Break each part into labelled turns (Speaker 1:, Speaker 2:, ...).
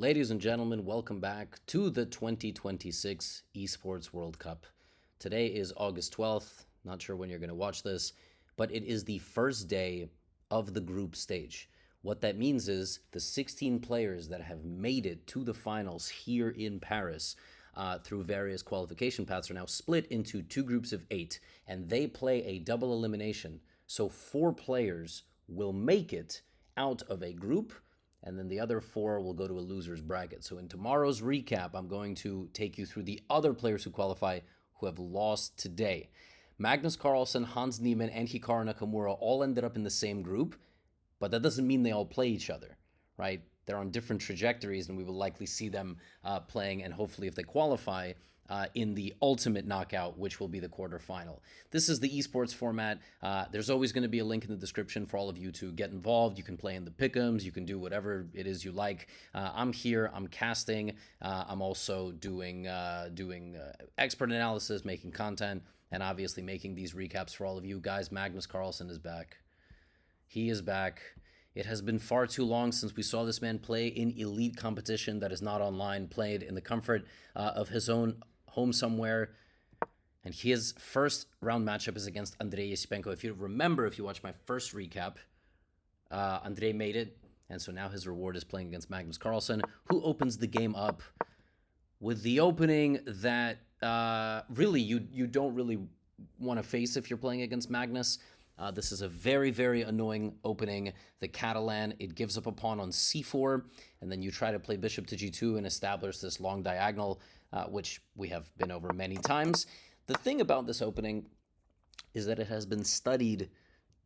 Speaker 1: Ladies and gentlemen, welcome back to the 2026 Esports World Cup. Today is August 12th. Not sure when you're going to watch this, but it is the first day of the group stage. What that means is the 16 players that have made it to the finals here in Paris through various qualification paths are now split into two groups of 8, and they play a double elimination. So 4 players will make it out of a group, and then the other 4 will go to a loser's bracket. So in tomorrow's recap, I'm going to take you through the other players who qualify who have lost today. Magnus Carlsen, Hans Niemann, and Hikaru Nakamura all ended up in the same group, but that doesn't mean they all play each other, right? They're on different trajectories, and we will likely see them playing, and hopefully if they qualify, in the ultimate knockout, which will be the quarterfinal. This is the esports format. There's always going to be a link in the description for all of you to get involved. You can play in the pick'ems. You can do whatever it is you like. I'm here. I'm casting. I'm also doing expert analysis, making content, and obviously making these recaps for all of you guys. Magnus Carlsen is back. He is back. It has been far too long since we saw this man play in elite competition that is not online, played in the comfort of his own home somewhere. And his first round matchup is against Andrei Esipenko. If you remember, if you watched my first recap, Andrei made it. And so now his reward is playing against Magnus Carlsen, who opens the game up with the opening that really you don't really want to face if you're playing against Magnus. This is a very, very annoying opening. The Catalan, it gives up a pawn on c4, and then you try to play bishop to g2 and establish this long diagonal, which we have been over many times. The thing about this opening is that it has been studied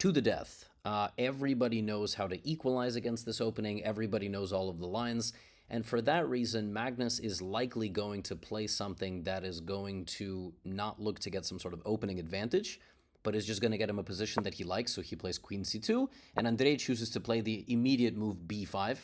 Speaker 1: to the death. Everybody knows how to equalize against this opening. Everybody knows all of the lines. And for that reason, Magnus is likely going to play something that is going to not look to get some sort of opening advantage, but is just going to get him a position that he likes. So he plays queen c2, and Andrei chooses to play the immediate move b5.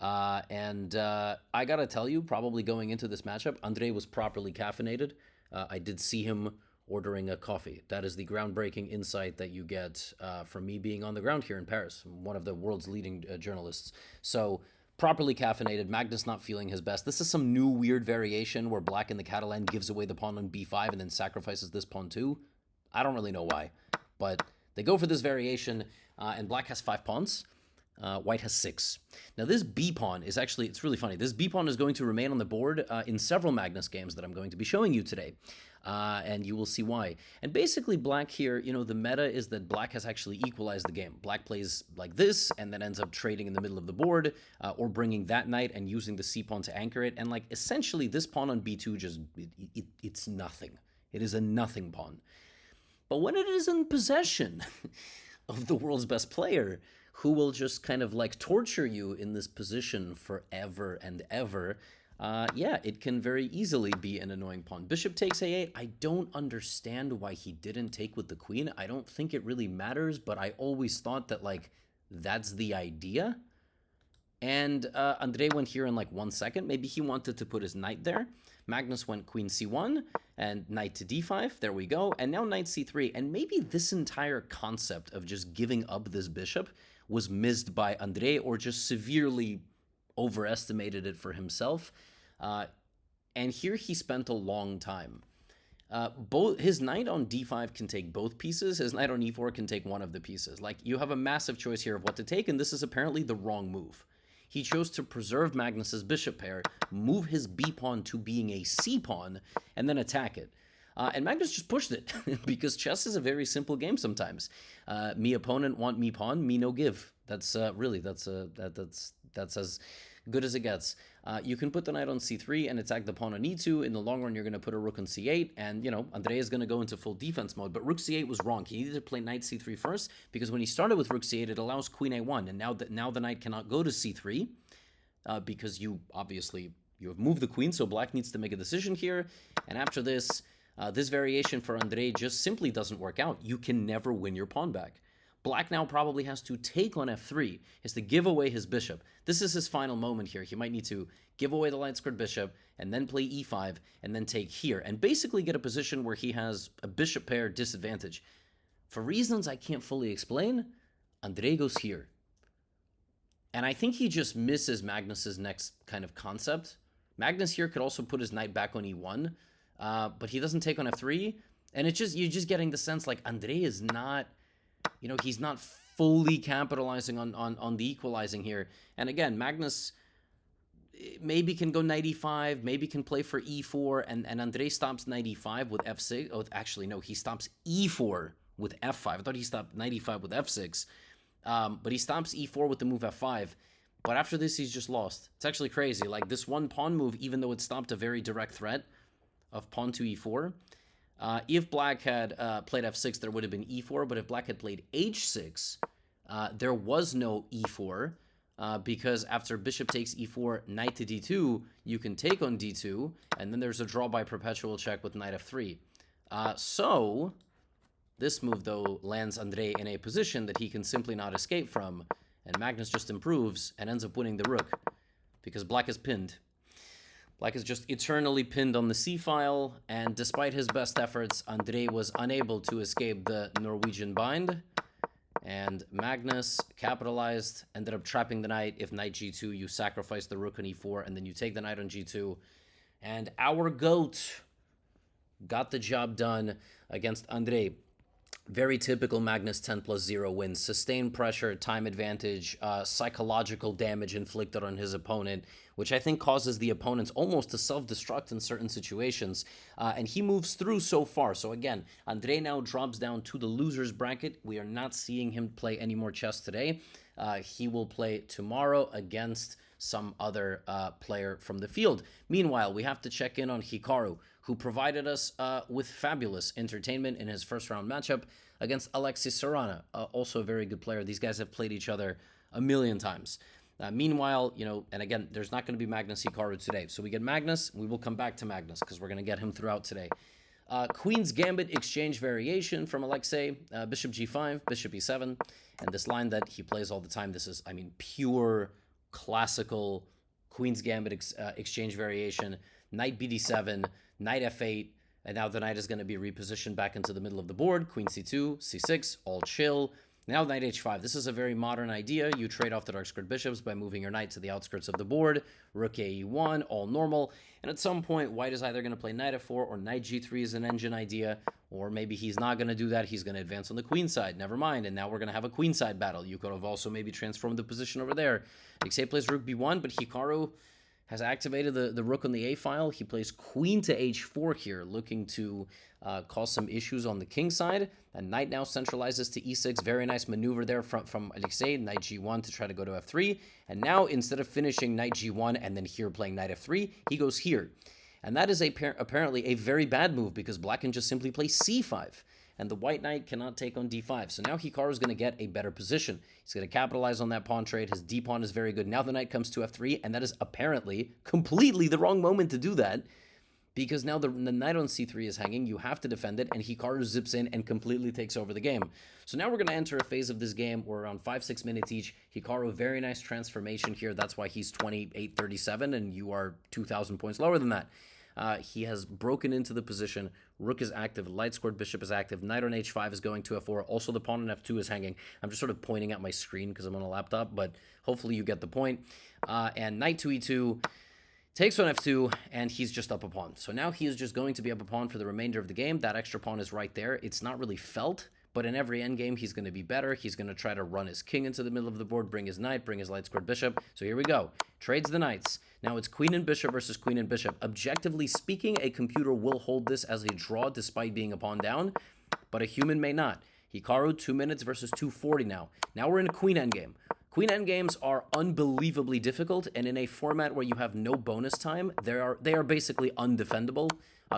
Speaker 1: I got to tell you, probably going into this matchup, Andrei was properly caffeinated. I did see him ordering a coffee. That is the groundbreaking insight that you get from me being on the ground here in Paris. I'm one of the world's leading journalists. So properly caffeinated, Magnus not feeling his best. This is some new weird variation where black in the Catalan gives away the pawn on b5 and then sacrifices this pawn too. I don't really know why, but they go for this variation, and black has 5 pawns. White has 6. Now this b pawn is actually, it's really funny. This b pawn is going to remain on the board in several Magnus games that I'm going to be showing you today, and you will see why. And basically black here, you know, the meta is that black has actually equalized the game. Black plays like this and then ends up trading in the middle of the board, or bringing that knight and using the c pawn to anchor it. And like essentially this pawn on b2 just, it's nothing. It is a nothing pawn. But when it is in possession of the world's best player, who will just kind of like torture you in this position forever and ever, yeah, it can very easily be an annoying pawn. Bishop takes a8. I don't understand why he didn't take with the queen. I don't think it really matters, but I always thought that like that's the idea. And Andrei went here in like 1 second. Maybe he wanted to put his knight there. Magnus went queen c1 and knight to d5. There we go. And now knight c3. And maybe this entire concept of just giving up this bishop was missed by Andrei, or just severely overestimated it for himself. And here he spent a long time. Both his knight on d5 can take both pieces. His knight on e4 can take one of the pieces. Like, you have a massive choice here of what to take, and this is apparently the wrong move. He chose to preserve Magnus's bishop pair, move his b-pawn to being a c-pawn, and then attack it. And Magnus just pushed it, because chess is a very simple game sometimes. Me opponent want me pawn, me no give. That's really, that's as good as it gets. You can put the knight on c3 and attack the pawn on e2. In the long run, you're going to put a rook on c8, and, you know, Andrei is going to go into full defense mode. But rook c8 was wrong. He needed to play knight c3 first, because when he started with rook c8, it allows queen a1, and now the knight cannot go to c3, because you have moved the queen, so black needs to make a decision here. And after this, this variation for Andrei just simply doesn't work out. You can never win your pawn back. Black now probably has to take on f3, is to give away his bishop. This is his final moment here. He might need to give away the light-squared bishop, and then play e5, and then take here, and basically get a position where he has a bishop pair disadvantage. For reasons I can't fully explain, Andrei goes here. And I think he just misses Magnus's next kind of concept. Magnus here could also put his knight back on e1, but he doesn't take on f3. And it's just, you're just getting the sense like Andrei is not, he's not fully capitalizing on the equalizing here. And again, Magnus maybe can go knight e5, maybe can play for e4, and Andrei stops knight e5 with f6. Oh, actually, no, he stops e4 with f5. I thought he stopped knight e5 with f6. But he stops e4 with the move f5. But after this, he's just lost. It's actually crazy. Like, this one pawn move, even though it stopped a very direct threat of pawn to e4, if black had played f6, there would have been e4. But if black had played h6, there was no e4. Because after bishop takes e4, knight to d2, you can take on d2. And then there's a draw by perpetual check with knight f3. So this move, though, lands Andrei in a position that he can simply not escape from, and Magnus just improves and ends up winning the rook, because black is pinned. Black is just eternally pinned on the c-file, and despite his best efforts, Andrei was unable to escape the Norwegian bind, and Magnus capitalized, ended up trapping the knight. If knight g2, you sacrifice the rook on e4, and then you take the knight on g2, and our GOAT got the job done against Andrei. Very typical Magnus 10+0 wins. Sustained pressure, time advantage, psychological damage inflicted on his opponent, which I think causes the opponents almost to self-destruct in certain situations. And he moves through so far. So again, Andrei now drops down to the loser's bracket. We are not seeing him play any more chess today. He will play tomorrow against some other player from the field. Meanwhile, we have to check in on Hikaru, who provided us with fabulous entertainment in his first round matchup against Alexis Sarana, also a very good player. These guys have played each other a million times. Meanwhile, and again, there's not going to be Magnus Hikaru today. So we get Magnus. We will come back to Magnus because we're going to get him throughout today. Queen's Gambit exchange variation from Alexei. Bishop g5, bishop e7. And this line that he plays all the time, this is, pure classical Queen's Gambit exchange variation. Knight bd7, knight f8, and now the knight is going to be repositioned back into the middle of the board. Queen c2, c6, all chill. Now knight h5. This is a very modern idea. You trade off the dark squared bishops by moving your knight to the outskirts of the board. Rook e1, all normal. And at some point, white is either going to play knight f4 or knight g3 is an engine idea. Or maybe he's not going to do that. He's going to advance on the queen side. Never mind. And now we're going to have a queen side battle. You could have also maybe transformed the position over there. Alexei plays rook b1, but Hikaru has activated the rook on the a-file. He plays queen to h4 here, looking to cause some issues on the king side. And knight now centralizes to e6. Very nice maneuver there from Alexei. Knight g1 to try to go to f3. And now, instead of finishing knight g1 and then here playing knight f3, he goes here. And that is apparently a very bad move, because black can just simply play c5. And the white knight cannot take on d5. So now Hikaru is going to get a better position. He's going to capitalize on that pawn trade. His d pawn is very good. Now the knight comes to f3, and that is apparently completely the wrong moment to do that, because now the knight on c3 is hanging. You have to defend it, and Hikaru zips in and completely takes over the game. So now we're going to enter a phase of this game where around 5-6 minutes each. Hikaru, very nice transformation here. That's why he's 28-37, and you are 2,000 points lower than that. He has broken into the position. Rook is active. Light squared bishop is active. Knight on h5 is going to f4. Also, the pawn on f2 is hanging. I'm just sort of pointing at my screen because I'm on a laptop, but hopefully you get the point. And knight to e2 takes on f2, and he's just up a pawn. So now he is just going to be up a pawn for the remainder of the game. That extra pawn is right there. It's not really felt, but in every endgame, he's going to be better. He's going to try to run his king into the middle of the board, bring his knight, bring his light squared bishop. So here we go. Trades the knights. Now it's queen and bishop versus queen and bishop. Objectively speaking, a computer will hold this as a draw despite being a pawn down, but a human may not. Hikaru, 2 minutes versus 2:40 now. Now we're in a queen endgame. Queen endgames are unbelievably difficult, and in a format where you have no bonus time, they are basically undefendable.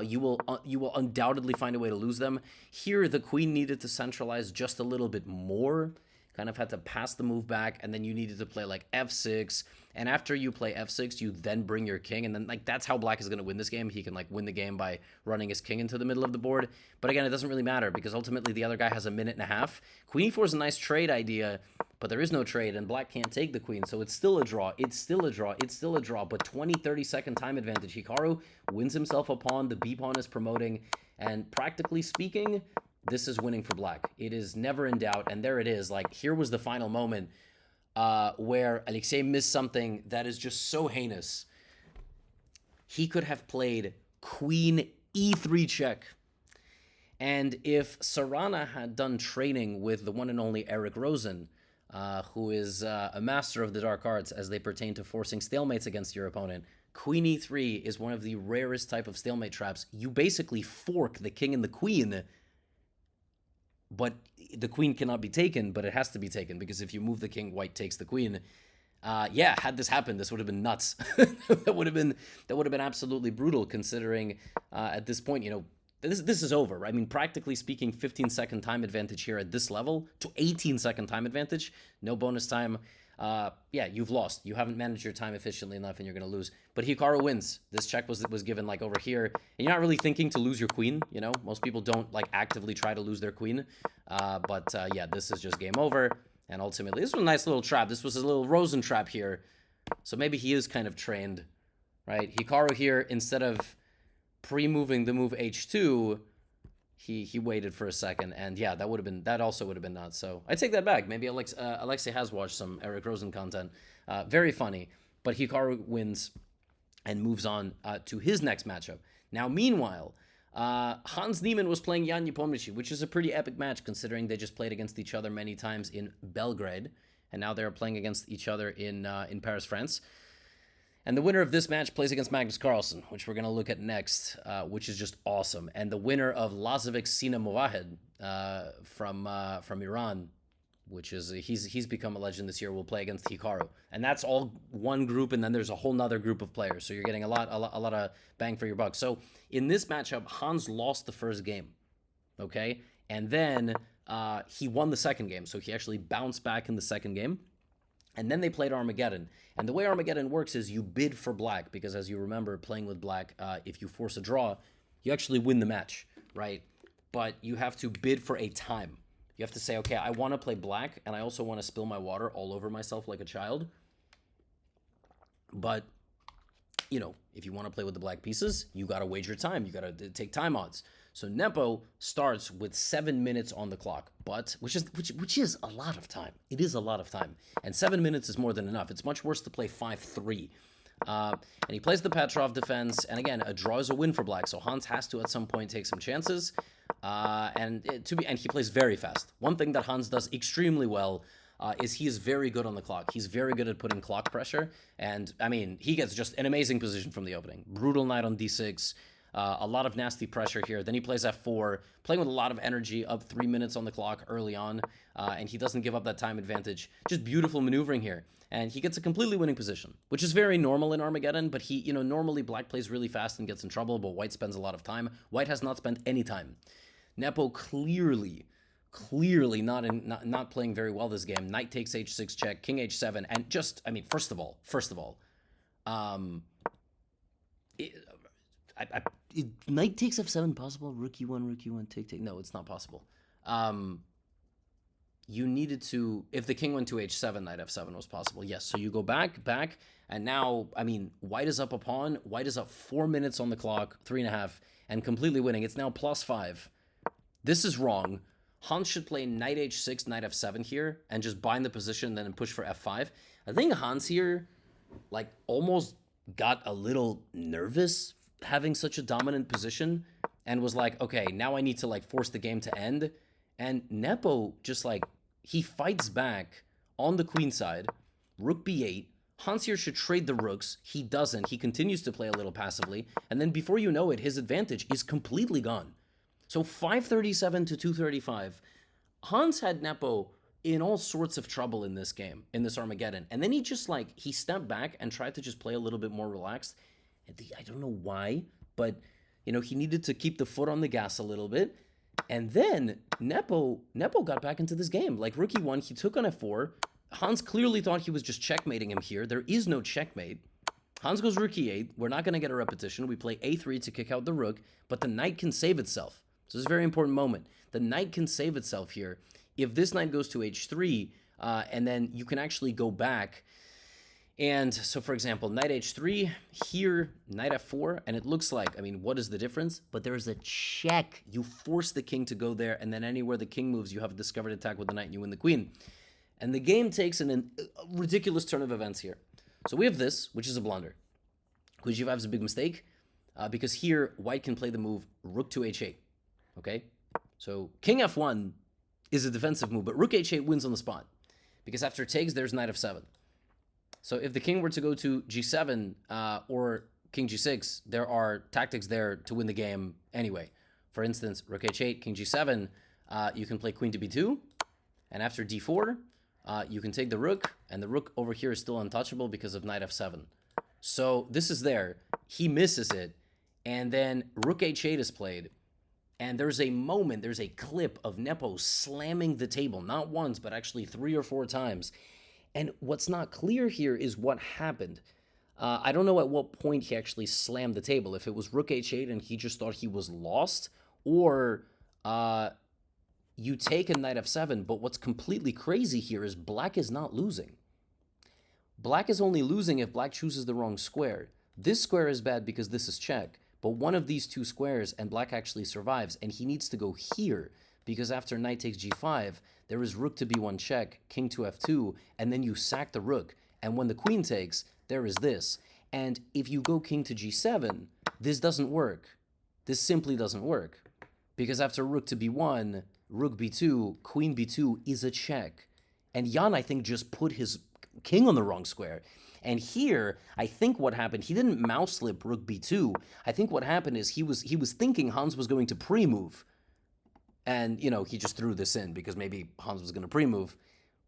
Speaker 1: You will undoubtedly find a way to lose them. Here, the queen needed to centralize just a little bit more. Kind of had to pass the move back, and then you needed to play like f6. And after you play f6, you then bring your king, and then that's how black is going to win this game. He can win the game by running his king into the middle of the board. But again, it doesn't really matter, because ultimately the other guy has a minute and a half. Queen e4 is a nice trade idea, but there is no trade, and black can't take the queen, so it's still a draw. It's still a draw. It's still a draw, but 20-30 second time advantage. Hikaru wins himself a pawn. The b pawn is promoting, and practically speaking, this is winning for black. It is never in doubt, and there it is. Here was the final moment. where Alexei missed something that is just so heinous. He could have played queen e3 check. And if Sarana had done training with the one and only Eric Rosen, who is a master of the dark arts as they pertain to forcing stalemates against your opponent, queen e3 is one of the rarest type of stalemate traps. You basically fork the king and the queen, but the queen cannot be taken, but it has to be taken, because if you move the king, white takes the queen. Yeah, had this happened, this would have been nuts. that would have been absolutely brutal, considering at this point, this is over. I mean, practically speaking, 15-second time advantage here at this level to 18-second time advantage. No bonus time. Yeah, you've lost. You haven't managed your time efficiently enough, and you're going to lose. But Hikaru wins. This check was given like over here, and you're not really thinking to lose your queen. Most people don't like actively try to lose their queen. But yeah, this is just game over. And ultimately, this was a nice little trap. This was a little Rosen trap here. So maybe he is kind of trained, right? Hikaru here, instead of pre-moving the move h2, he waited for a second, and yeah, that also would have been nuts. So I take that back. Maybe Alexei has watched some Eric Rosen content. Very funny. But Hikaru wins and moves on to his next matchup. Now, meanwhile, Hans Niemann was playing Jan Nepomniachtchi, which is a pretty epic match considering they just played against each other many times in Belgrade, and now they're playing against each other in Paris, France. And the winner of this match plays against Magnus Carlsen, which we're going to look at next, which is just awesome. And the winner of Lazovic Sina Mowahed from Iran, which is he's become a legend this year, will play against Hikaru. And that's all one group, and then there's a whole nother group of players. So you're getting a lot of bang for your buck. So in this matchup, Hans lost the first game, okay? And then he won the second game. So he actually bounced back in the second game. And then they played Armageddon. And the way Armageddon works is you bid for black, because as you remember, playing with black, if you force a draw, you actually win the match, right? But you have to bid for a time. You have to say, okay, I want to play black, and I also want to spill my water all over myself like a child. But, if you want to play with the black pieces, you got to wager time. You got to take time odds. So Nepo starts with 7 minutes on the clock, but which is a lot of time. It is a lot of time, and 7 minutes is more than enough. It's much worse to play 5-3. And he plays the Petrov defense, and again, a draw is a win for black. So Hans has to at some point take some chances, and he plays very fast. One thing that Hans does extremely well is he is very good on the clock. He's very good at putting clock pressure, and I mean, he gets just an amazing position from the opening. Brutal knight on d6. A lot of nasty pressure here. Then he plays f4, playing with a lot of energy, up 3 minutes on the clock early on, and he doesn't give up that time advantage. Just beautiful maneuvering here. And he gets a completely winning position, which is very normal in Armageddon, but normally black plays really fast and gets in trouble, but white spends a lot of time. White has not spent any time. Nepo clearly not playing very well this game. Knight takes h6 check, king h7, and just, I mean, first of all, knight takes f7 possible? Rook e1, take. No, it's not possible. You needed to, if the king went to h7, knight f7 was possible. Yes, so you go back, and now, I mean, white is up a pawn. White is up 4 minutes on the clock, 3.5, and completely winning. It's now +5. This is wrong. Hans should play knight h6, knight f7 here, and just bind the position, then push for f5. I think Hans here, like, almost got a little nervous having such a dominant position, and was like, okay, now I need to like force the game to end. And Nepo just like, he fights back on the queen side, rook b8. Hans here should trade the rooks. He doesn't. He continues to play a little passively, and then before you know it, his advantage is completely gone. So 537 to 235. Hans had Nepo in all sorts of trouble in this game, in this Armageddon, and then he just like, he stepped back and tried to just play a little bit more relaxed. I don't know why, but, he needed to keep the foot on the gas a little bit. And then Nepo got back into this game. Like, rook e1, he took on f4. Hans clearly thought he was just checkmating him here. There is no checkmate. Hans goes rook e8. We're not going to get a repetition. We play a3 to kick out the rook, but the knight can save itself. So this is a very important moment. The knight can save itself here. If this knight goes to h3, and then you can actually go back. And so, for example, knight h3, here, knight f4, and it looks like, I mean, what is the difference? But there's a check. You force the king to go there, and then anywhere the king moves, you have a discovered attack with the knight, and you win the queen. And the game takes a ridiculous turn of events here. So we have this, which is a blunder. Queen g5 is a big mistake, because here white can play the move rook to h8. Okay? So king f1 is a defensive move, but rook h8 wins on the spot. Because after takes, there's knight f7. So if the king were to go to g7 or king g6, there are tactics there to win the game anyway. For instance, rook h8, king g7, you can play queen to b2, and after d4, you can take the rook, and the rook over here is still untouchable because of knight f7. So this is there. He misses it, and then rook h8 is played, and there's a moment, there's a clip of Nepo slamming the table, not once, but actually 3 or 4 times. And what's not clear here is what happened. I don't know at what point he actually slammed the table, if it was rook h8 and he just thought he was lost, or you take a knight f7, but what's completely crazy here is black is not losing. Black is only losing if black chooses the wrong square. This square is bad because this is check, but one of these 2 squares and black actually survives, and he needs to go here, because after knight takes g5, there is rook to b1 check, king to f2, and then you sack the rook, and when the queen takes, there is this. And if you go king to g7, this doesn't work. This simply doesn't work, because after rook to b1, rook b2, queen b2 is a check. And Jan, I think, just put his king on the wrong square. And here, I think what happened, he didn't mouse slip rook b2. I think what happened is he was thinking Hans was going to pre-move. And, you know, he just threw this in because maybe Hans was going to pre-move.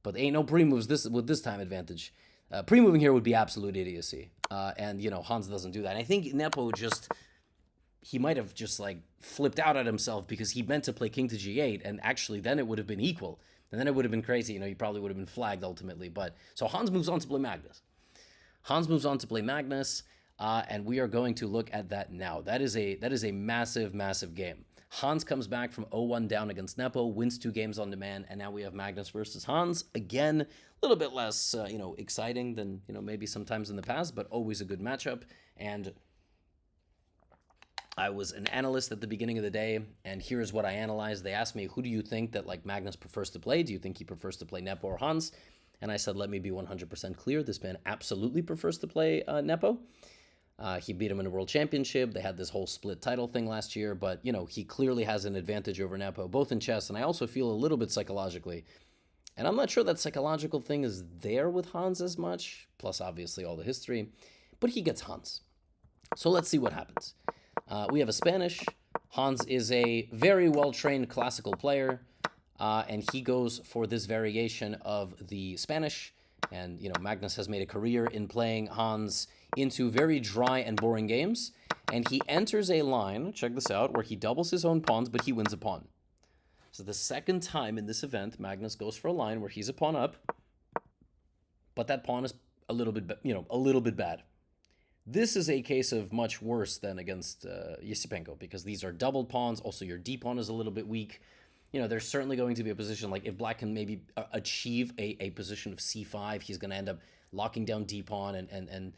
Speaker 1: But there ain't no pre-moves with this time advantage. Pre-moving here would be absolute idiocy. And, you know, Hans doesn't do that. And I think Nepo he might have just, like, flipped out at himself because he meant to play king to g8, and actually then it would have been equal. And then it would have been crazy. You know, he probably would have been flagged ultimately. But so Hans moves on to play Magnus. And we are going to look at that now. That is a massive, massive game. Hans comes back from 0-1 down against Nepo, wins 2 games on demand, and now we have Magnus versus Hans. Again, a little bit less, exciting than, maybe sometimes in the past, but always a good matchup. And I was an analyst at the beginning of the day, and here's what I analyzed. They asked me, who do you think that, like, Magnus prefers to play? Do you think he prefers to play Nepo or Hans? And I said, let me be 100% clear. This man absolutely prefers to play Nepo. He beat him in a world championship. They had this whole split title thing last year, but, he clearly has an advantage over Nepo, both in chess, and I also feel a little bit psychologically. And I'm not sure that psychological thing is there with Hans as much, plus obviously all the history, but he gets Hans. So let's see what happens. We have a Spanish. Hans is a very well-trained classical player, and he goes for this variation of the Spanish. And, Magnus has made a career in playing Hans into very dry and boring games. And he enters a line, check this out, where he doubles his own pawns, but he wins a pawn. So the second time in this event, Magnus goes for a line where he's a pawn up, but that pawn is a little bit bad. This is a case of much worse than against Esipenko, because these are doubled pawns. Also, your d pawn is a little bit weak. There's certainly going to be a position, like if black can maybe achieve a position of c5, he's going to end up locking down d pawn and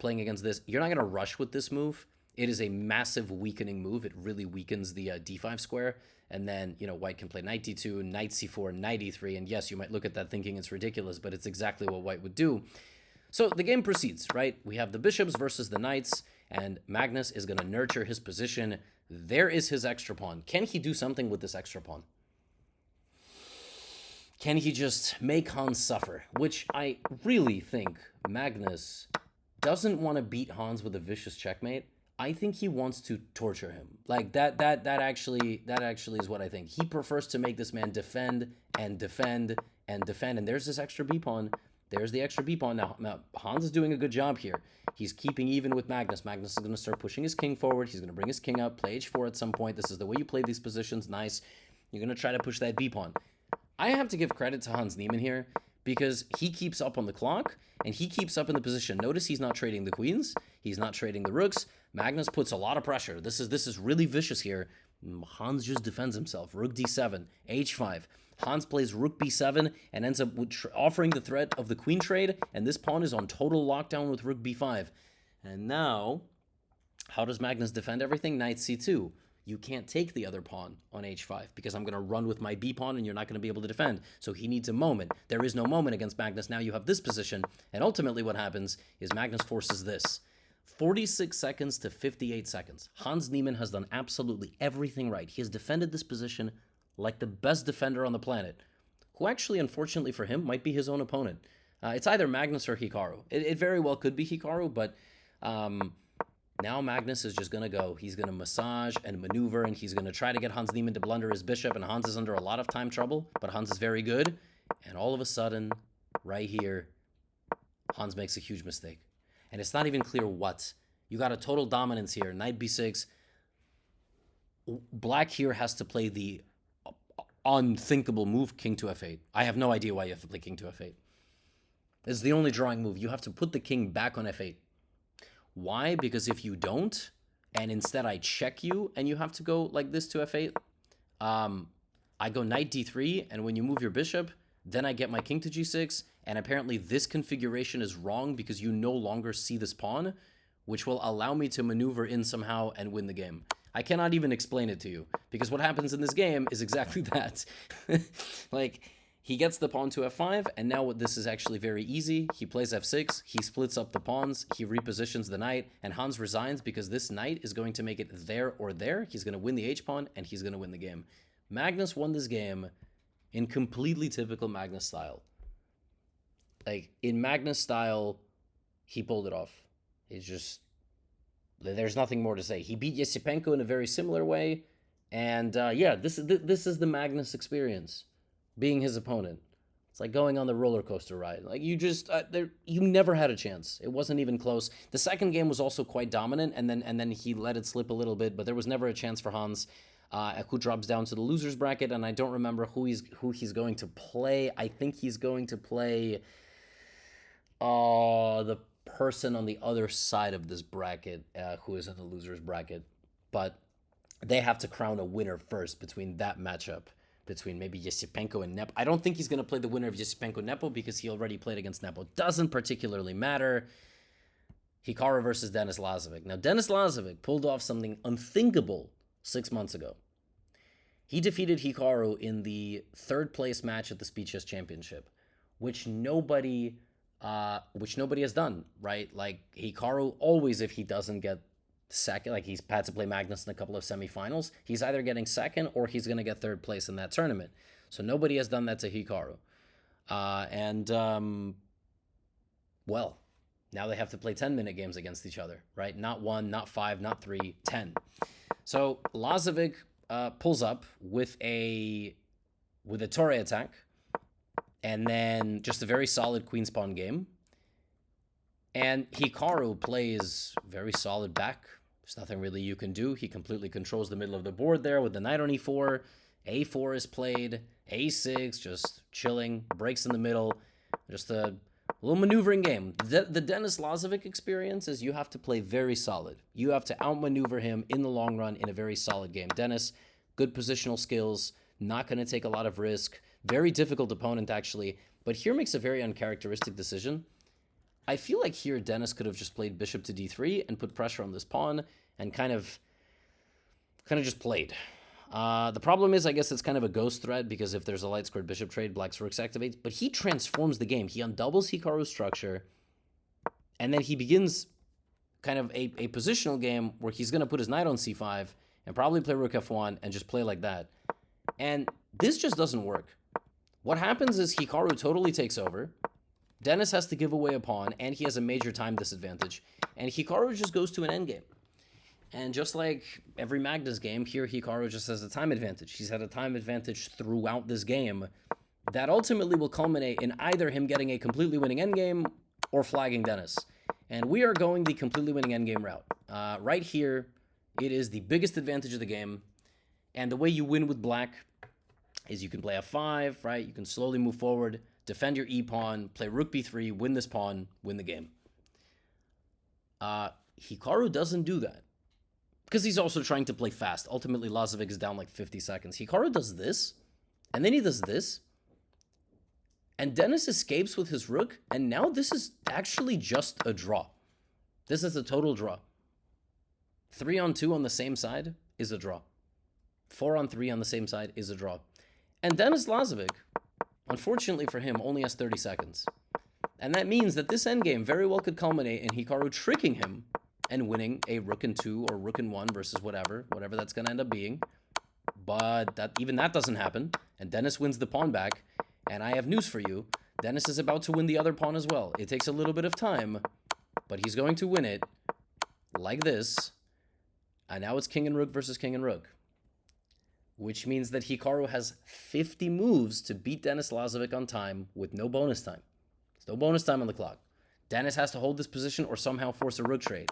Speaker 1: playing against this. You're not going to rush with this move. It is a massive weakening move. It really weakens the d5 square. And then, white can play knight d2, knight c4, knight e3. And yes, you might look at that thinking it's ridiculous, but it's exactly what white would do. So the game proceeds, right? We have the bishops versus the knights, and Magnus is going to nurture his position. There is his extra pawn. Can he do something with this extra pawn? Can he just make Hans suffer? Which I really think Magnus doesn't want to beat Hans with a vicious checkmate. I think he wants to torture him. Like that actually is what I think. He prefers to make this man defend and defend and defend. And there's this extra b pawn. There's the extra b pawn. Now Hans is doing a good job here. He's keeping even with Magnus. Magnus is going to start pushing his king forward. He's going to bring his king up, play h4 at some point. This is the way you play these positions. Nice. You're going to try to push that b pawn. I have to give credit to Hans Niemann here because he keeps up on the clock and he keeps up in the position. Notice he's not trading the queens. He's not trading the rooks. Magnus puts a lot of pressure. This is really vicious here. Hans just defends himself. Rook d7, h5. Hans plays rook b7 and ends up offering the threat of the queen trade, and this pawn is on total lockdown with rook b5. And now, how does Magnus defend everything? Knight c2. you can't take the other pawn on h5 because I'm going to run with my b pawn and you're not going to be able to defend. So he needs a moment. There is no moment against Magnus. Now you have this position. And ultimately what happens is Magnus forces this. 46 seconds to 58 seconds. Hans Niemann has done absolutely everything right. He has defended this position like the best defender on the planet, who actually, unfortunately for him, might be his own opponent. It's either Magnus or Hikaru. It very well could be Hikaru, but now Magnus is just going to go. He's going to massage and maneuver, and he's going to try to get Hans Niemann to blunder his bishop, and Hans is under a lot of time trouble, but Hans is very good. And all of a sudden, right here, Hans makes a huge mistake. And it's not even clear what. You got a total dominance here. Knight b6. Black here has to play the unthinkable move, king to f8. I have no idea why you have to play king to f8. It's the only drawing move. You have to put the king back on f8. Why? Because if you don't, and instead I check you, and you have to go like this to f8, I go knight d3, and when you move your bishop, then I get my king to g6, and apparently this configuration is wrong because you no longer see this pawn, which will allow me to maneuver in somehow and win the game. I cannot even explain it to you, because what happens in this game is exactly that. Like, he gets the pawn to f5, and now this is actually very easy. He plays f6, he splits up the pawns, he repositions the knight, and Hans resigns because this knight is going to make it there or there. He's going to win the h-pawn, and he's going to win the game. Magnus won this game in completely typical Magnus style. Like, in Magnus style, he pulled it off. It's just, there's nothing more to say. He beat Esipenko in a very similar way, and yeah, this is the Magnus experience, being his opponent. It's like going on the roller coaster ride. Like, you just, you never had a chance. It wasn't even close. The second game was also quite dominant, and then he let it slip a little bit, but there was never a chance for Hans, who drops down to the loser's bracket, and I don't remember who he's going to play. I think he's going to play the person on the other side of this bracket, who is in the loser's bracket. But they have to crown a winner first between that matchup, between maybe Esipenko and Nepo. I don't think he's going to play the winner of Esipenko-Nepo because he already played against Nepo. Doesn't particularly matter. Hikaru versus Denis Lazovic. Now, Denis Lazovic pulled off something unthinkable 6 months ago. He defeated Hikaru in the third place match at the Speed Chess Championship, which nobody has done, right? Like, Hikaru always, if he doesn't get second, like he's had to play Magnus in a couple of semifinals, he's either getting second or he's going to get third place in that tournament. So nobody has done that to Hikaru. Well, now they have to play 10-minute games against each other, right? Not 1, not 5, not 3, 10. So Lazovic pulls up with a Torre attack, and then just a very solid queen spawn game. And Hikaru plays very solid back. There's nothing really you can do. He completely controls the middle of the board there with the knight on e4. a4 is played. a6, just chilling. Breaks in the middle. Just a little maneuvering game. The Denis Lazovic experience is you have to play very solid. You have to outmaneuver him in the long run in a very solid game. Denis, good positional skills, not going to take a lot of risk. Very difficult opponent, actually. But here makes a very uncharacteristic decision. I feel like here Denis could have just played bishop to d3 and put pressure on this pawn and kind of just played. The problem is, I guess it's kind of a ghost threat because if there's a light squared bishop trade, black's rooks activates. But he transforms the game. He undoubles Hikaru's structure, and then he begins kind of a positional game where he's going to put his knight on c5 and probably play rook f1 and just play like that. And this just doesn't work. What happens is Hikaru totally takes over. Denis has to give away a pawn, and he has a major time disadvantage. And Hikaru just goes to an endgame. And just like every Magnus game, here Hikaru just has a time advantage. He's had a time advantage throughout this game that ultimately will culminate in either him getting a completely winning endgame or flagging Denis. And we are going the completely winning endgame route. Right here, it is the biggest advantage of the game. And the way you win with black is you can play f5, right? You can slowly move forward, defend your e-pawn, play rook b3, win this pawn, win the game. Hikaru doesn't do that because he's also trying to play fast. Ultimately, Lazovic is down like 50 seconds. Hikaru does this, and then he does this, and Denis escapes with his rook, and now this is actually just a draw. This is a total draw. 3-on-2 on the same side is a draw. 4-on-3 on the same side is a draw. And Denis Lazovic, unfortunately for him, only has 30 seconds. And that means that this endgame very well could culminate in Hikaru tricking him and winning a rook and 2 or rook and 1 versus whatever that's going to end up being. But even that doesn't happen, and Denis wins the pawn back. And I have news for you. Denis is about to win the other pawn as well. It takes a little bit of time, but he's going to win it like this. And now it's king and rook versus king and rook, which means that Hikaru has 50 moves to beat Denis Lazovic on time with no bonus time. There's no bonus time on the clock. Denis has to hold this position or somehow force a rook trade.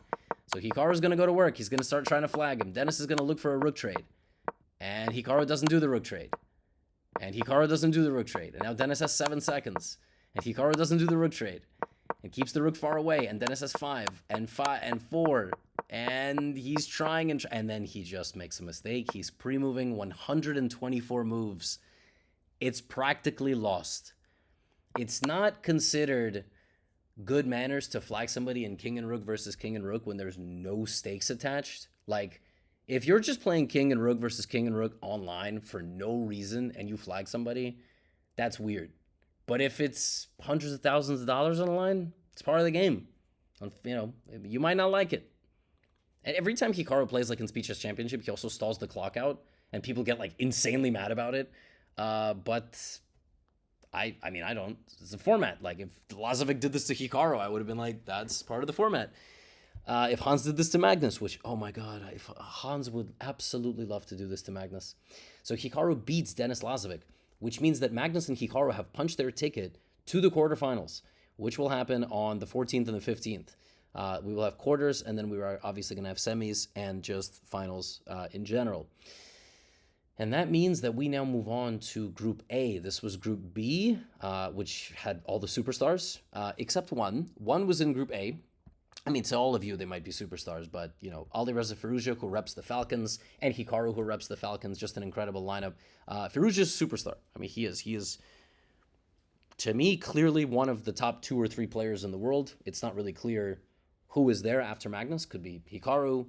Speaker 1: So Hikaru's going to go to work. He's going to start trying to flag him. Denis is going to look for a rook trade. And Hikaru doesn't do the rook trade. And Hikaru doesn't do the rook trade. And now Denis has 7 seconds. And Hikaru doesn't do the rook trade. And keeps the rook far away. And Denis has 5 and 4. And he's trying and then he just makes a mistake. He's pre-moving 124 moves. It's practically lost. It's not considered good manners to flag somebody in king and rook versus king and rook when there's no stakes attached. Like, if you're just playing king and rook online for no reason and you flag somebody, that's weird. But if it's hundreds of thousands of dollars on the line, it's part of the game. You know, you might not like it. And every time Hikaru plays like in Speed Chess Championship, he also stalls the clock out and people get like insanely mad about it. But I mean, I don't. It's a format. Like if Lazovic did this to Hikaru, I would have been like, that's part of the format. If Hans did this to Magnus, which, oh my God, Hans would absolutely love to do this to Magnus. So Hikaru beats Denis Lazovic, which means that Magnus and Hikaru have punched their ticket to the quarterfinals, which will happen on the 14th and the 15th. We will have quarters, and then we are obviously going to have semis and just finals in general. And that means that we now move on to Group A. This was Group B, which had all the superstars, except one. One was in Group A. I mean, to all of you, they might be superstars, but, you know, Alireza Firouzja, who reps the Falcons, and Hikaru, who reps the Falcons, just an incredible lineup. Firouzja's a superstar. I mean, he is, to me, clearly one of the top 2 or 3 players in the world. It's not really clear who is there after Magnus. Could be Hikaru.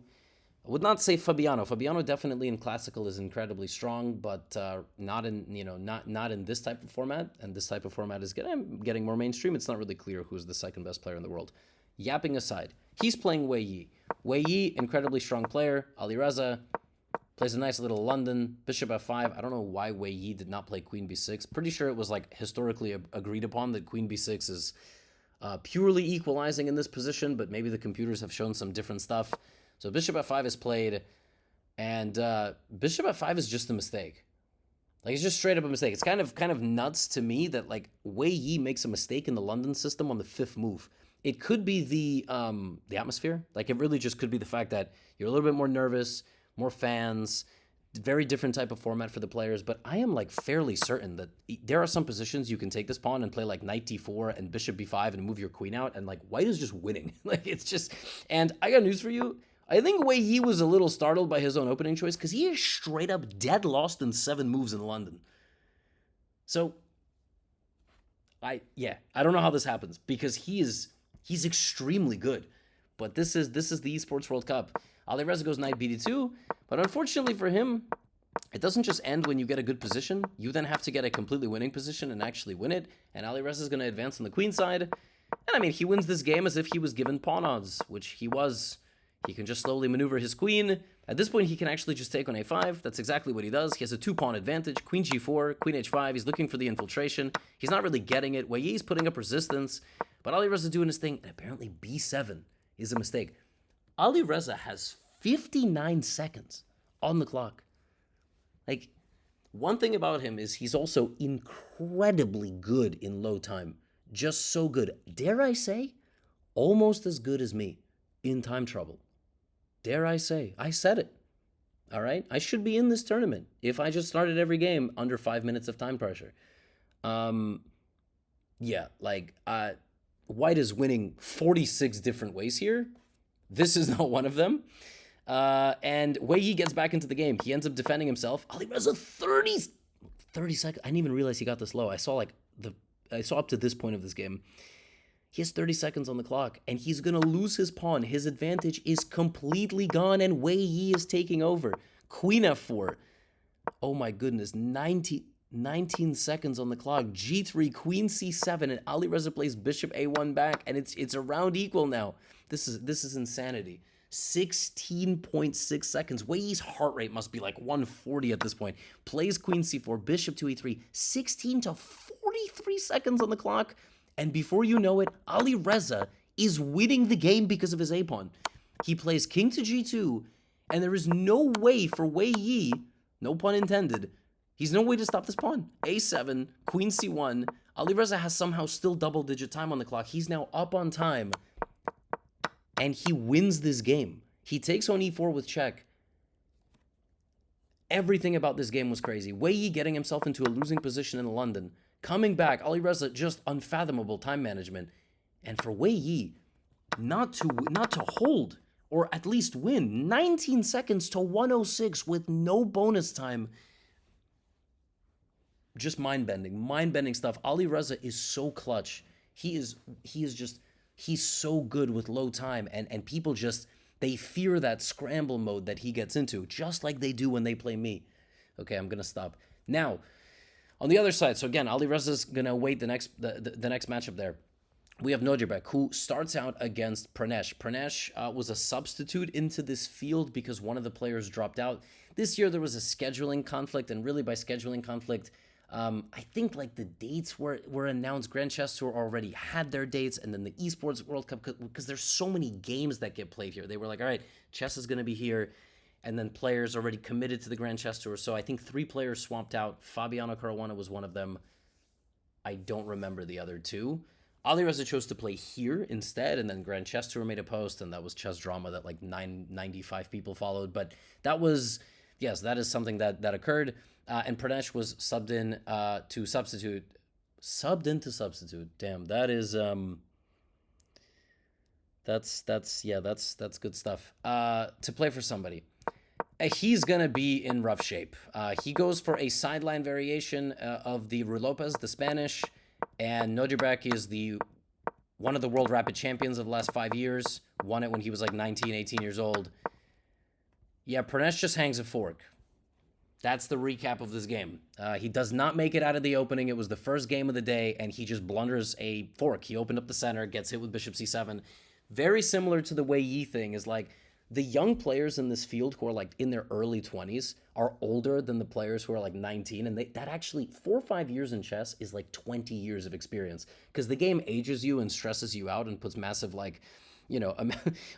Speaker 1: I would not say Fabiano. Fabiano definitely in classical is incredibly strong, but not in, you know, not in this type of format. And this type of format is getting more mainstream. It's not really clear who's the second best player in the world. Yapping aside, he's playing Wei Yi. Wei Yi, incredibly strong player. Alireza plays a nice little London. Bishop f5. I don't know why Wei Yi did not play queen b6. Pretty sure it was like historically agreed upon that queen b6 is purely equalizing in this position, but maybe the computers have shown some different stuff. So bishop f5 is played, and bishop f5 is just a mistake. Like, it's just straight up a mistake. It's kind of nuts to me that like Wei Yi makes a mistake in the London system on the 5th move. It could be the atmosphere. Like, it really just could be the fact that you're a little bit more nervous, more fans, very different type of format for the players. But I am like fairly certain that there are some positions you can take this pawn and play like knight d4 and bishop b5 and move your queen out, and like white is just winning. Like, it's just, and I got news for you. I think Wei Yi was a little startled by his own opening choice because he is straight up dead lost in 7 moves in London. So, I don't know how this happens because he's extremely good. But this is the Esports World Cup. Alireza goes knight bd2, but unfortunately for him, it doesn't just end when you get a good position. You then have to get a completely winning position and actually win it. And Alireza is going to advance on the queen side. And I mean, he wins this game as if he was given pawn odds, which he was. He can just slowly maneuver his queen. At this point, he can actually just take on a5. That's exactly what he does. He has a 2-pawn advantage. Queen g4, queen h5. He's looking for the infiltration. He's not really getting it. Wei Yi's putting up resistance. But Alireza is doing his thing. And apparently b7 is a mistake. Alireza has 59 seconds on the clock. Like, one thing about him is he's also incredibly good in low time. Just so good. Dare I say, almost as good as me in time trouble. Dare I say, I said it. All right? I should be in this tournament if I just started every game under 5 minutes of time pressure. Yeah, like, white is winning 46 different ways here. This is not one of them. And Wei Yi gets back into the game. He ends up defending himself. Alireza 30 seconds. I didn't even realize he got this low. I saw up to this point of this game. He has 30 seconds on the clock, and he's going to lose his pawn. His advantage is completely gone, and Wei Yi is taking over. Queen f4. Oh my goodness, 19 seconds on the clock. G3, Queen C7, and Alireza plays Bishop A1 back, and it's around equal now. This is insanity. 16.6 seconds. Wei Yi's heart rate must be like 140 at this point. Plays Queen C4, Bishop to E3, 16 to 43 seconds on the clock, and before you know it, Alireza is winning the game because of his A pawn. He plays King to G2, and there is no way for Wei Yi, no pun intended, he's no way to stop this pawn. A7, Queen C1. Alireza has somehow still double-digit time on the clock. He's now up on time, and he wins this game. He takes on E4 with check. Everything about this game was crazy. Wei Yi getting himself into a losing position in London. Coming back, Alireza just unfathomable time management. And for Wei Yi, not to hold, or at least win, 19 seconds to 106 with no bonus time. Just mind-bending stuff. Alireza is so clutch. He's so good with low time, and people just, they fear that scramble mode that he gets into, just like they do when they play me. Okay, I'm gonna stop. Now, on the other side, so again, Alireza's gonna wait the next matchup there. We have Nodjibek, who starts out against Pranesh. Pranesh was a substitute into this field because one of the players dropped out. This year there was a scheduling conflict, and really by scheduling conflict, I think like the dates were announced. Grand Chess Tour already had their dates, and then the Esports World Cup, because there's so many games that get played here. They were like, all right, chess is going to be here, and then players already committed to the Grand Chess Tour. So I think 3 players swapped out. Fabiano Caruana was one of them. I don't remember the other 2. Alireza chose to play here instead, and then Grand Chess Tour made a post, and that was chess drama that like 95 people followed. But that was, yes, that is something that occurred. And Pranesh was subbed in to substitute. Subbed into substitute. Damn, that is that's good stuff. To play for somebody. He's gonna be in rough shape. He goes for a sideline variation of the Ruy Lopez, the Spanish, and Nodjibek is one of the world rapid champions of the last 5 years. Won it when he was like 19, 18 years old. Yeah, Pranesh just hangs a fork. That's the recap of this game. He does not make it out of the opening. It was the first game of the day, and he just blunders a fork. He opened up the center, gets hit with Bishop C7. Very similar to the Wei Yi thing is like the young players in this field who are like in their early 20s are older than the players who are like 19. And that actually 4 or 5 years in chess is like 20 years of experience because the game ages you and stresses you out and puts massive like, you know,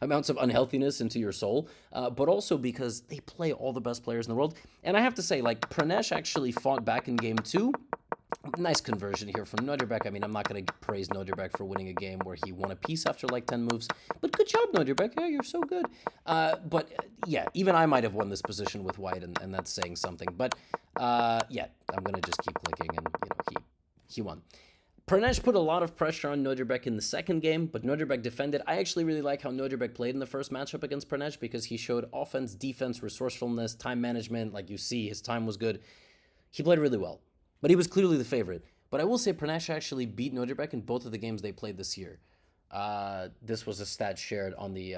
Speaker 1: amounts of unhealthiness into your soul, but also because they play all the best players in the world. And I have to say, like, Pranesh actually fought back in game 2. Nice conversion here from Nodjibek. I mean, I'm not going to praise Nodjibek for winning a game where he won a piece after like 10 moves, but good job, Nodjibek. Yeah, you're so good. But yeah, even I might have won this position with white, and that's saying something. But yeah, I'm going to just keep clicking, and you know, he won. Pranesh put a lot of pressure on Nodjibek in the second game, but Nodjibek defended. I actually really like how Nodjibek played in the first matchup against Pranesh because he showed offense, defense, resourcefulness, time management. Like you see, his time was good. He played really well, but he was clearly the favorite. But I will say Pranesh actually beat Nodjibek in both of the games they played this year. This was a stat shared on the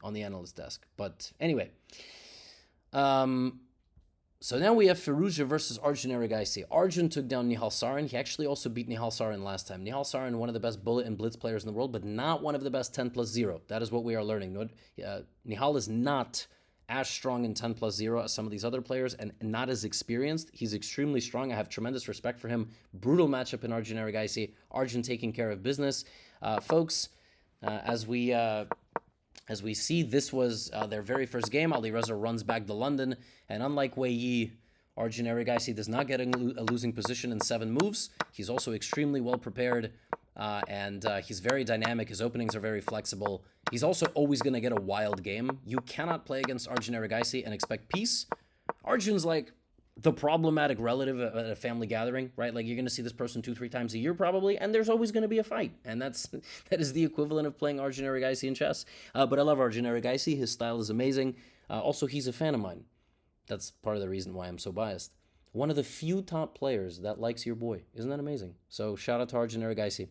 Speaker 1: analyst desk. But anyway, so now we have Firouzja versus Arjun Erigaisi. Arjun took down Nihal Sarin. He actually also beat Nihal Sarin last time. Nihal Sarin, one of the best bullet and blitz players in the world, but not one of the best 10+0. That is what we are learning. Nihal is not as strong in 10+0 as some of these other players and not as experienced. He's extremely strong. I have tremendous respect for him. Brutal matchup in Arjun Erigaisi. Arjun taking care of business. Folks, as we see, this was their very first game. Alireza runs back to London, and unlike Wei Yi, Arjun Erigaisi does not get a losing position in 7 moves. He's also extremely well prepared, and he's very dynamic. His openings are very flexible. He's also always going to get a wild game. You cannot play against Arjun Erigaisi and expect peace. Arjun's like the problematic relative at a family gathering, right? Like you're going to see this person 2-3 times a year probably, and there's always going to be a fight. And that is the equivalent of playing Arjun Erigaisi in chess. But I love Arjun Erigaisi. His style is amazing. Also, he's a fan of mine. That's part of the reason why I'm so biased. One of the few top players that likes your boy. Isn't that amazing? So shout out to Arjun Erigaisi.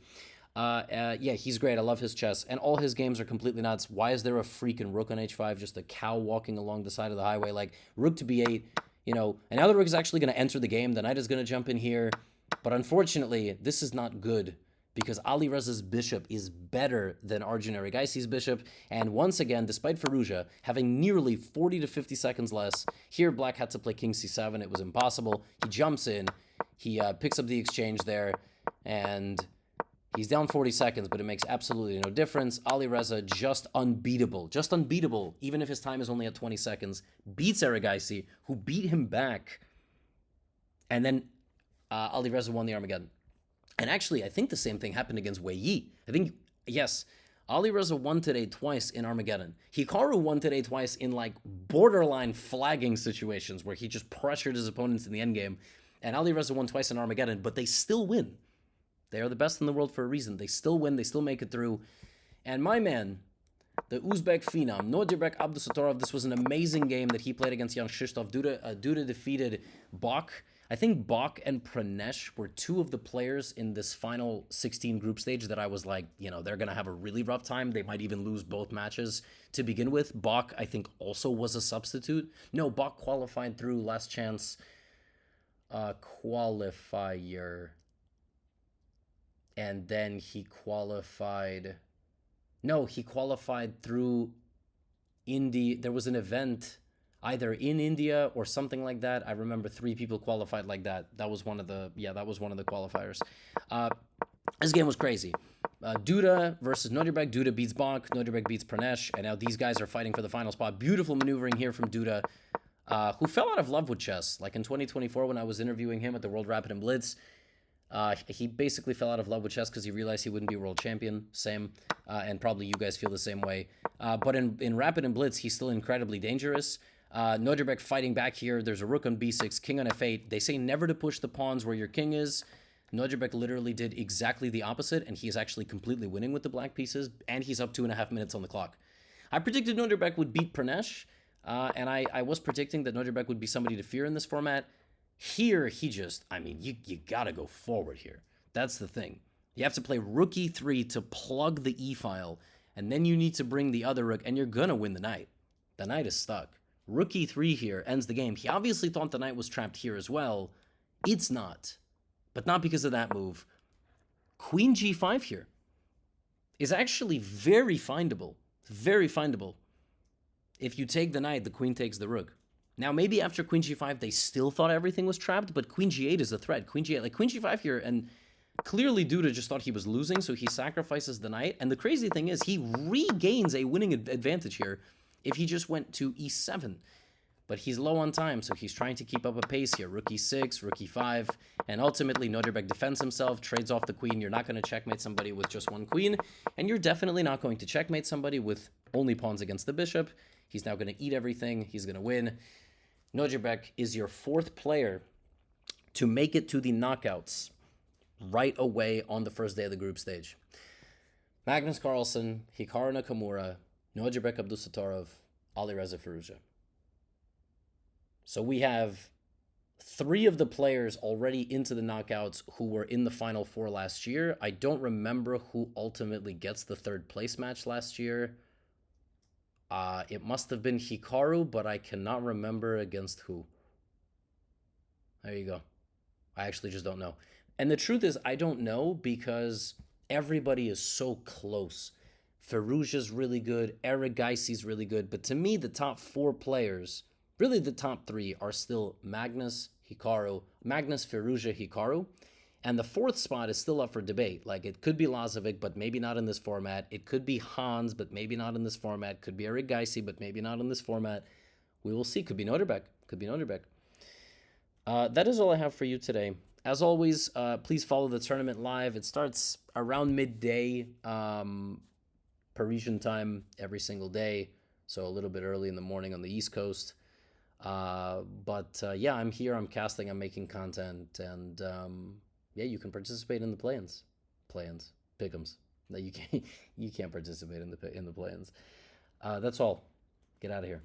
Speaker 1: Yeah, he's great. I love his chess. And all his games are completely nuts. Why is there a freaking rook on h5? Just a cow walking along the side of the highway. Like, rook to b8. You know, and now the rook is actually going to enter the game. The knight is going to jump in here. But unfortunately, this is not good because Alireza's bishop is better than Arjun Erigaisi's bishop. And once again, despite Firouzja having nearly 40 to 50 seconds less, here Black had to play king c7. It was impossible. He jumps in. He picks up the exchange there. And he's down 40 seconds, but it makes absolutely no difference. Alireza just unbeatable, even if his time is only at 20 seconds, beats Erigaisi, who beat him back. And then Alireza won the Armageddon. And actually, I think the same thing happened against Wei Yi. I think, yes, Alireza won today twice in Armageddon. Hikaru won today twice in, like, borderline flagging situations where he just pressured his opponents in the endgame. And Alireza won twice in Armageddon, but they still win. They are the best in the world for a reason. They still win. They still make it through. And my man, the Uzbek phenom, Nodirbek Abdusattorov, this was an amazing game that he played against Jan Krzysztof. Duda defeated Bach. I think Bach and Pranesh were two of the players in this final 16 group stage that I was like, you know, they're going to have a really rough time. They might even lose both matches to begin with. Bach, I think, also was a substitute. No, Bach qualified through last chance qualifier. And then he qualified... No, he qualified through India. There was an event either in India or something like that. I remember 3 people qualified like that. That was one of the... Yeah, that was one of the qualifiers. This game was crazy. Duda versus Nodirbek. Duda beats Bach. Nodirbek beats Pranesh. And now these guys are fighting for the final spot. Beautiful maneuvering here from Duda, who fell out of love with chess. Like in 2024 when I was interviewing him at the World Rapid and Blitz, he basically fell out of love with chess because he realized he wouldn't be world champion. Same. And probably you guys feel the same way. But in Rapid and Blitz, he's still incredibly dangerous. Nodirbek fighting back here. There's a rook on b6, king on f8. They say never to push the pawns where your king is. Nodirbek literally did exactly the opposite, and he is actually completely winning with the black pieces, and he's up 2.5 minutes on the clock. I predicted Nodirbek would beat Pranesh, and I was predicting that Nodirbek would be somebody to fear in this format. Here, he just, I mean, you gotta go forward here. That's the thing. You have to play rook e3 to plug the e-file, and then you need to bring the other rook, and you're gonna win the knight. The knight is stuck. Rook e3 here ends the game. He obviously thought the knight was trapped here as well. It's not. But not because of that move. Queen g5 here is actually very findable. Very findable. If you take the knight, the queen takes the rook. Now, maybe after queen g5, they still thought everything was trapped, but queen g8 is a threat. Queen g8, like queen g5 here, and clearly Duda just thought he was losing, so he sacrifices the knight. And the crazy thing is, he regains a winning advantage here if he just went to e7. But he's low on time, so he's trying to keep up a pace here. Rook e6, rook e5, and ultimately Nodirbek defends himself, trades off the queen. You're not going to checkmate somebody with just one queen, and you're definitely not going to checkmate somebody with only pawns against the bishop. He's now going to eat everything. He's going to win. Nodirbek is your 4th player to make it to the knockouts right away on the first day of the group stage. Magnus Carlsen, Hikaru Nakamura, Nodirbek Abdusattorov, Alireza Firouzja. So we have 3 of the players already into the knockouts who were in the Final 4 last year. I don't remember who ultimately gets the 3rd place match last year. It must have been Hikaru, but I cannot remember against who. There you go. I actually just don't know. And the truth is, I don't know because everybody is so close. Firouzja's really good. Erigaisi's really good. But to me, the top 4 players, really the top 3, are still Magnus, Firouzja, Hikaru. And the 4th spot is still up for debate. Like, it could be Lazovic, but maybe not in this format. It could be Hans, but maybe not in this format. Could be Erigaisi, but maybe not in this format. We will see. Could be Nodirbek. That is all I have for you today. As always, please follow the tournament live. It starts around midday Parisian time every single day, so a little bit early in the morning on the East Coast. Yeah, I'm here. I'm casting. I'm making content, and yeah, you can participate in the play-ins, pick'ems. No, you can't participate in the play-ins. That's all. Get out of here.